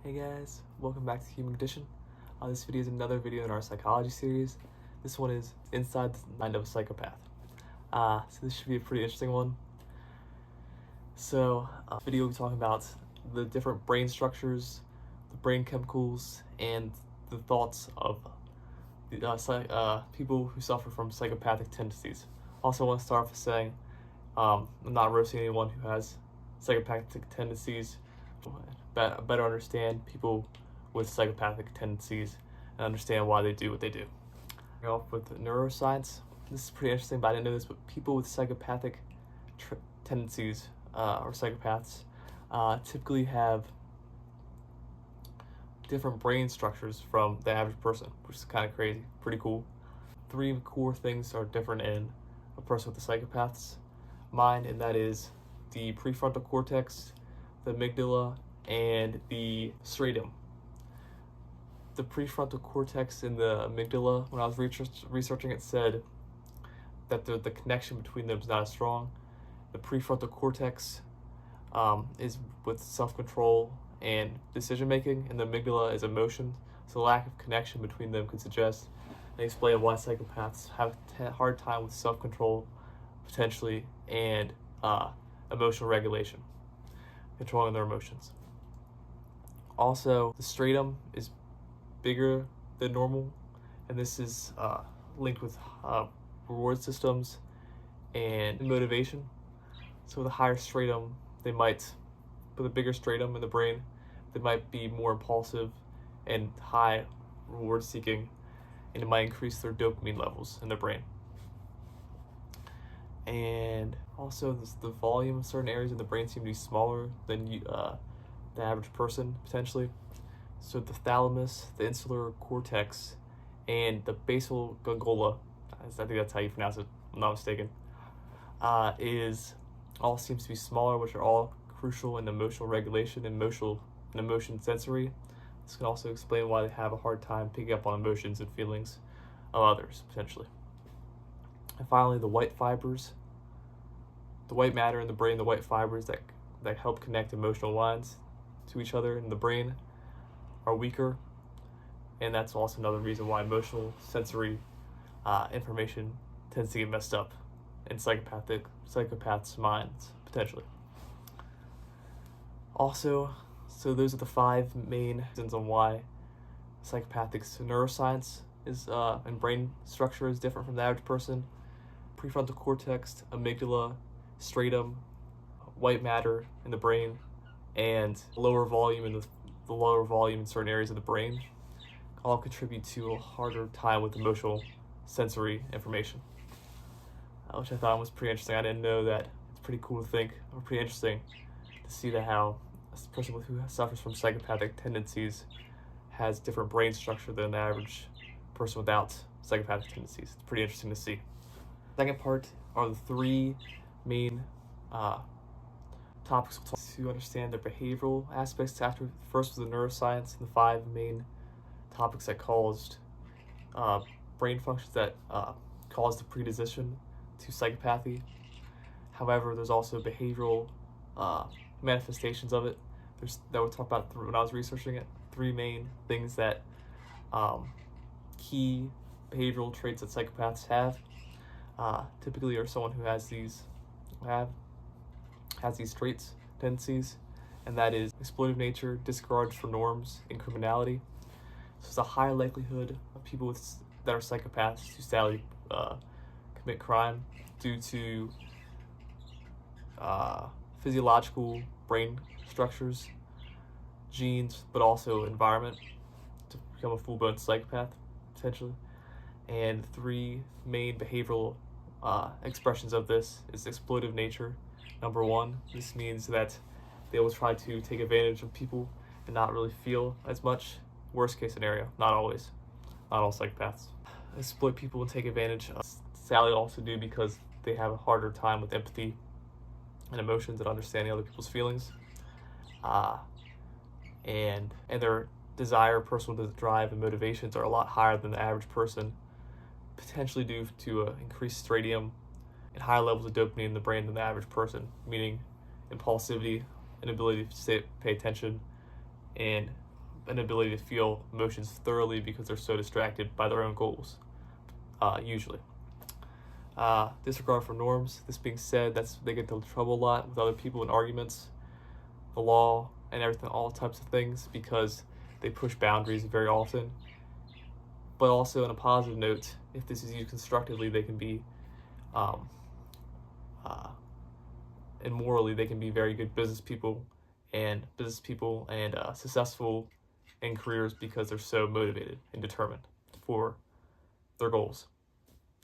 Hey guys, welcome back to Human Condition. This video is another video in our psychology series. This one is Inside the Mind of a Psychopath. So this should be a pretty interesting one. So, video will be talking about the different brain structures, the brain chemicals, and the thoughts of the, people who suffer from psychopathic tendencies. Also, I want to start off with saying I'm not roasting anyone who has psychopathic tendencies. Better understand people with psychopathic tendencies and understand why they do what they do. Off with neuroscience. This is pretty interesting, but I didn't know this, but people with psychopathic tendencies or psychopaths typically have different brain structures from the average person, which is kind of crazy, pretty cool. 3 core things are different in a person with a psychopath's mind, and that is the prefrontal cortex, the amygdala, and the striatum. The prefrontal cortex and the amygdala, when I was researching it, said that the connection between them is not as strong. The prefrontal cortex is with self-control and decision-making, and the amygdala is emotion. So the lack of connection between them could suggest and explain why psychopaths have a hard time with self-control, potentially, and emotional regulation, controlling their emotions. Also, the striatum is bigger than normal, and this is linked with reward systems and motivation. So with a higher striatum, with a bigger striatum in the brain, they might be more impulsive and high reward seeking, and it might increase their dopamine levels in their brain. And also, the volume of certain areas of the brain seem to be smaller than the average person, potentially. So the thalamus, the insular cortex, and the basal ganglia, I think that's how you pronounce it, I'm not mistaken, all seems to be smaller, which are all crucial in emotional regulation and emotion sensory. This can also explain why they have a hard time picking up on emotions and feelings of others, potentially. And finally, the white fibers, the white matter in the brain, the white fibers that help connect emotional lines to each other in the brain are weaker, and that's also another reason why emotional sensory information tends to get messed up in psychopaths' minds, potentially. Also, so those are the 5 main reasons on why psychopathic neuroscience is and brain structure is different from the average person. Prefrontal cortex, amygdala, striatum, white matter in the brain, and lower volume in the lower volume in certain areas of the brain all contribute to a harder time with emotional sensory information, which I thought was pretty interesting. I didn't know that. It's pretty cool to think, or pretty interesting to see that how a person who suffers from psychopathic tendencies has different brain structure than the average person without psychopathic tendencies. It's pretty interesting to see. Second part are the 3 main topics to understand their behavioral aspects. After first was the neuroscience and the 5 main topics that caused brain functions that caused the predisposition to psychopathy. However, there's also behavioral manifestations of it. That we'll talk about when I was researching it. 3 main things that key behavioral traits that psychopaths have. Typically are someone who has these traits, tendencies, and that is exploitive nature, disregard for norms, and criminality. So there's a higher likelihood of people that are psychopaths to sadly commit crime due to physiological brain structures, genes, but also environment to become a full-blown psychopath, potentially. And 3 main behavioral expressions of this is exploitive nature. Number 1, this means that they will try to take advantage of people and not really feel as much. Worst case scenario, not always. Not all psychopaths exploit people and take advantage. Sadly, also do because they have a harder time with empathy and emotions and understanding other people's feelings. And their desire, personal drive, and motivations are a lot higher than the average person, potentially due to increased striatum and higher levels of dopamine in the brain than the average person, meaning impulsivity, inability to pay attention, and an ability to feel emotions thoroughly because they're so distracted by their own goals, usually. Disregard for norms. This being said, they get into trouble a lot with other people in arguments, the law, and everything, all types of things, because they push boundaries very often. But also, on a positive note, if this is used constructively, they can be, and morally, they can be very good business people and successful in careers because they're so motivated and determined for their goals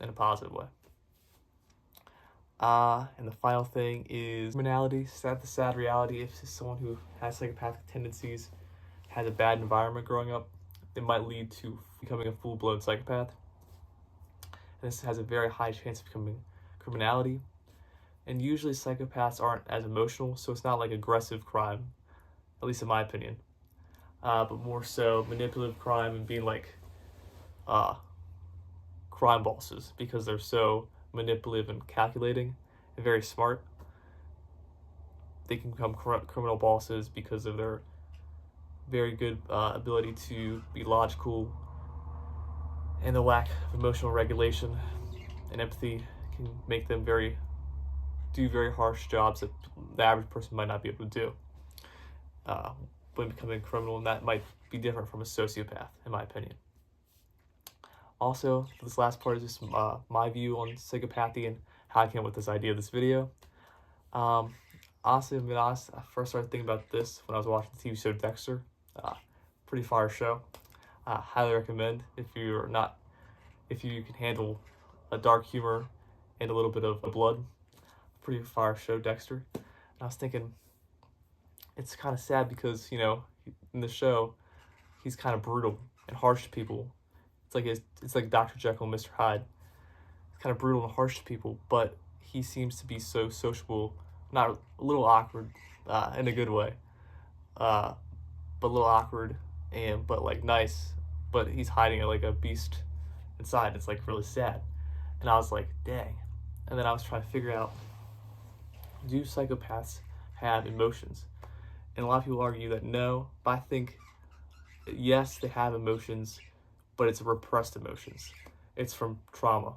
in a positive way. And the final thing is criminality. The sad reality, if someone who has psychopathic tendencies has a bad environment growing up, it might lead to becoming a full-blown psychopath. And this has a very high chance of becoming criminality. And usually psychopaths aren't as emotional, so it's not like aggressive crime, at least in my opinion. But more so manipulative crime and being like crime bosses, because they're so manipulative and calculating and very smart. They can become criminal bosses because of their very good ability to be logical, and the lack of emotional regulation and empathy can make them do very harsh jobs that the average person might not be able to do when becoming a criminal, and that might be different from a sociopath, in my opinion. Also, this last part is just my view on psychopathy and how I came up with this idea of this video. Honestly, I'm being honest, I first started thinking about this when I was watching the TV show Dexter. Pretty fire show. Highly recommend if you can handle a dark humor and a little bit of blood. Pretty fire show, Dexter. And I was thinking, it's kind of sad because, in the show, he's kind of brutal and harsh to people. It's like Dr. Jekyll and Mr. Hyde. He's kind of brutal and harsh to people, but he seems to be so sociable, not a little awkward, in a good way, but a little awkward but like nice. But he's hiding like a beast inside. It's like really sad, and I was like, dang. And then I was trying to figure out, do psychopaths have emotions? And a lot of people argue that no, but I think yes, they have emotions, but it's repressed emotions. It's from trauma.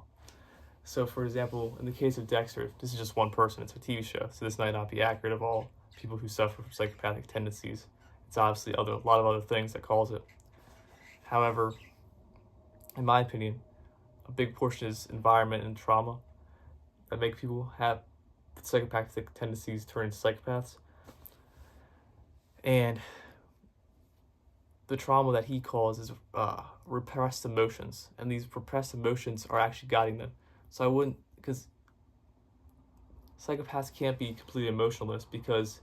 So for example, in the case of Dexter, this is just one person, it's a TV show, so this might not be accurate of all people who suffer from psychopathic tendencies. It's obviously a lot of other things that cause it. However, in my opinion, a big portion is environment and trauma that make people have psychopathic tendencies turn into psychopaths. And the trauma that he causes repressed emotions, and these repressed emotions are actually guiding them. So I wouldn't, because psychopaths can't be completely emotionless, because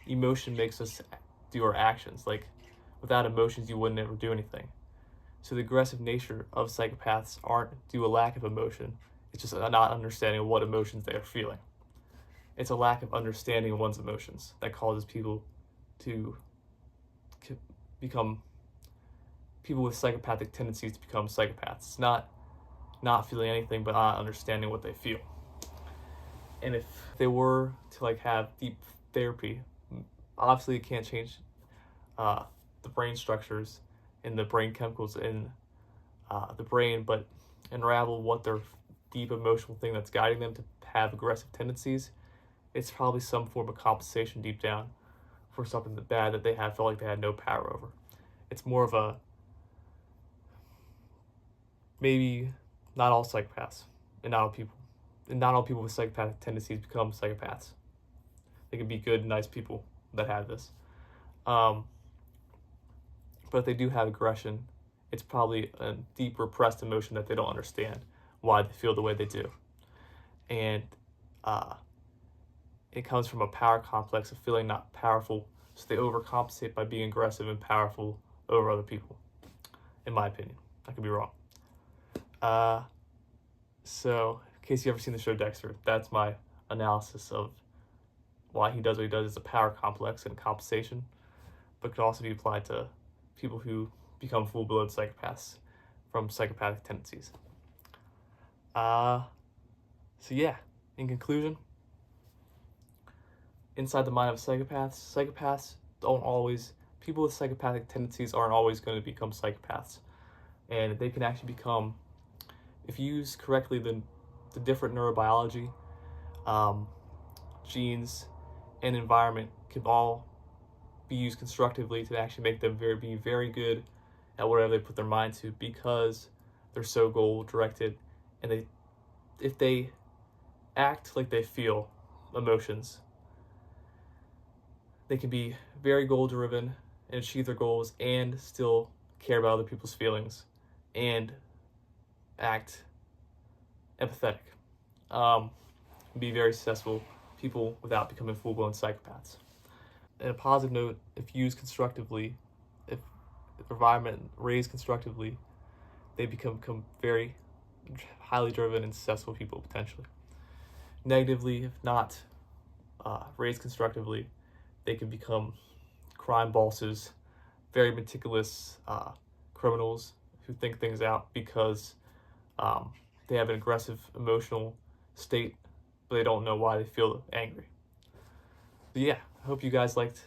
emotion makes us do our actions. Like, without emotions, you wouldn't ever do anything. So the aggressive nature of psychopaths aren't due to a lack of emotion. It's just a not understanding of what emotions they are feeling. It's a lack of understanding of one's emotions that causes people to become people with psychopathic tendencies to become psychopaths. It's not feeling anything, but not understanding what they feel. And if they were to have deep therapy, obviously it can't change the brain structures and the brain chemicals in the brain, but unravel what their deep emotional thing that's guiding them to have aggressive tendencies. It's probably some form of compensation deep down for something bad that they felt like they had no power over. It's more of a, maybe not all psychopaths and not all people with psychopathic tendencies become psychopaths. They can be good, nice people that have this. But if they do have aggression, it's probably a deep repressed emotion that they don't understand why they feel the way they do. And it comes from a power complex of feeling not powerful, so they overcompensate by being aggressive and powerful over other people, in my opinion. I could be wrong. So, in case you've ever seen the show Dexter, that's my analysis of why he does what he does. It's a power complex and compensation, but could also be applied to people who become full-blown psychopaths from psychopathic tendencies. So yeah, in conclusion, inside the mind of psychopaths don't always people with psychopathic tendencies aren't always going to become psychopaths, and they can actually become, if used correctly, the different neurobiology, genes, and environment can all be used constructively to actually make them be very good at whatever they put their mind to, because they're so goal directed, and if they act like they feel emotions, they can be very goal driven and achieve their goals and still care about other people's feelings and act empathetic. Be very successful people without becoming full-blown psychopaths. And a positive note, if used constructively, if the environment raised constructively, they become very highly driven and successful people potentially. Negatively, if not raised constructively, they can become crime bosses, very meticulous criminals who think things out because they have an aggressive emotional state, but they don't know why they feel angry. But yeah, I hope you guys liked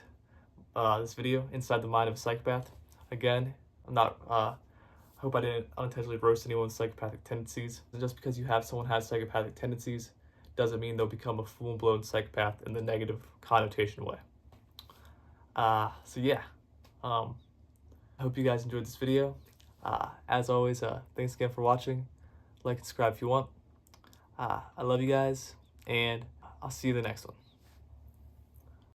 this video, Inside the Mind of a Psychopath. Again, I hope I didn't unintentionally roast anyone with psychopathic tendencies. And just because someone has psychopathic tendencies doesn't mean they'll become a full-blown psychopath in the negative connotation way. So yeah, I hope you guys enjoyed this video. As always, thanks again for watching. Like and subscribe if you want. I love you guys, and I'll see you in the next one.